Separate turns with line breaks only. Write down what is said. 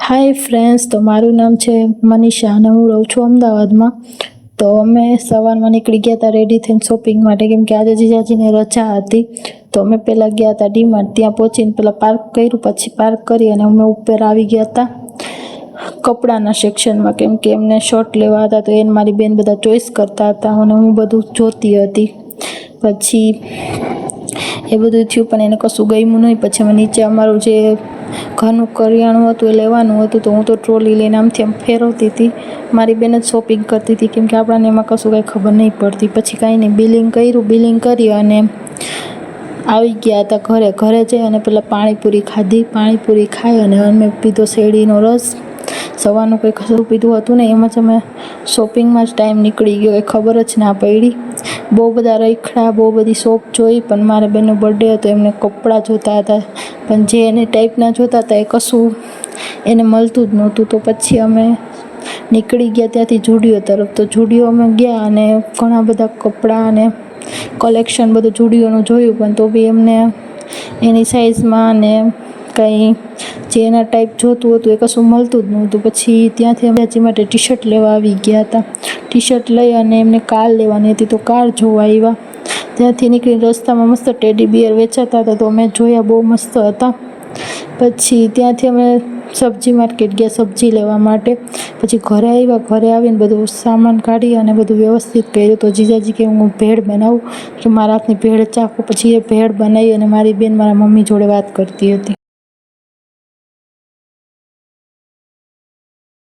Hi friends, તો મારું નામ છે મનીષા અને હું રહું છું અમદાવાદમાં. તો અમે સવારમાં નીકળી ગયા હતા રેડી થઈને શોપિંગ માટે, કેમ કે આજે જીજાજીને રજા હતી. તો અમે પહેલાં ગયા હતા ડીમાર્ટ. ત્યાં પહોંચીને પહેલાં પાર્ક કર્યું, પછી પાર્ક કરી અને અમે ઉપર આવી ગયા હતા કપડાના સેક્શનમાં, કેમ કે એમને શર્ટ લેવા હતા. તો એને મારી બેન બધા ચોઈસ કરતા હતા અને હું બધું જોતી હતી. પછી એ બધું થયું પણ એને કશું ગમ્યું નહીં. પછી અમે નીચે અમારું જે ઘરનું કરિયાણું હતું એ લેવાનું હતું. તો હું તો ટ્રોલી લઈને આમથી આમ ફેરવતી હતી, મારી બેન જ શોપિંગ કરતી હતી, કેમ કે આપણને એમાં કશું કાંઈ ખબર નહીં પડતી. પછી કાંઈ નહીં, બિલિંગ કરી અને આવી ગયા હતા ઘરે જઈ અને પહેલાં પાણીપુરી ખાઈ અને અમે પીધો શેરડીનો રસ. સવારનું કંઈ ખાસું પીધું હતું ને, એમાં જ અમે શોપિંગમાં જ ટાઈમ નીકળી ગયો, એ ખબર જ ના પડી. બહુ બધા રખડા, બહુ બધી શોપ જોઈ, પણ મારા બેનનો બર્થડે હતો, એમને કપડાં જોતા હતા, પણ જે એને ટાઈપના જોતા હતા એ કશું એને મળતું જ નહોતું. તો પછી અમે નીકળી ગયા ત્યાંથી જુડિયો તરફ. તો જુડિયો અમે ગયા અને ઘણા બધા કપડાં અને કલેક્શન બધું જુડિયોનું જોયું, પણ તો બી એમને એની સાઇઝમાં અને કંઈ જે એના ટાઈપ જોતું હતું એ કશું મળતું જ નહોતું. પછી ત્યાંથી અમે હજી માટે ટી શર્ટ લેવા આવી ગયા હતા. ટી શર્ટ લઈ અને એમને કાર લેવાની હતી, તો કાર જોવા આવ્યા. ત્યાંથી નીકળીને રસ્તામાં મસ્ત ટેડી બિયર વેચાતા હતા, તો અમે જોયા, બહુ મસ્ત હતા. પછી ત્યાંથી અમે સબ્જી માર્કેટ ગયા સબ્જી લેવા માટે. પછી ઘરે આવ્યા, ઘરે આવીને બધું સામાન કાઢી અને બધું વ્યવસ્થિત કર્યું. તો જીજાજી કે હું ભેળ બનાવું, કે મારા હાથની ભેળ ચાખો. પછી એ ભેળ બનાવી અને મારી બેન મારા મમ્મી જોડે વાત કરતી હતી.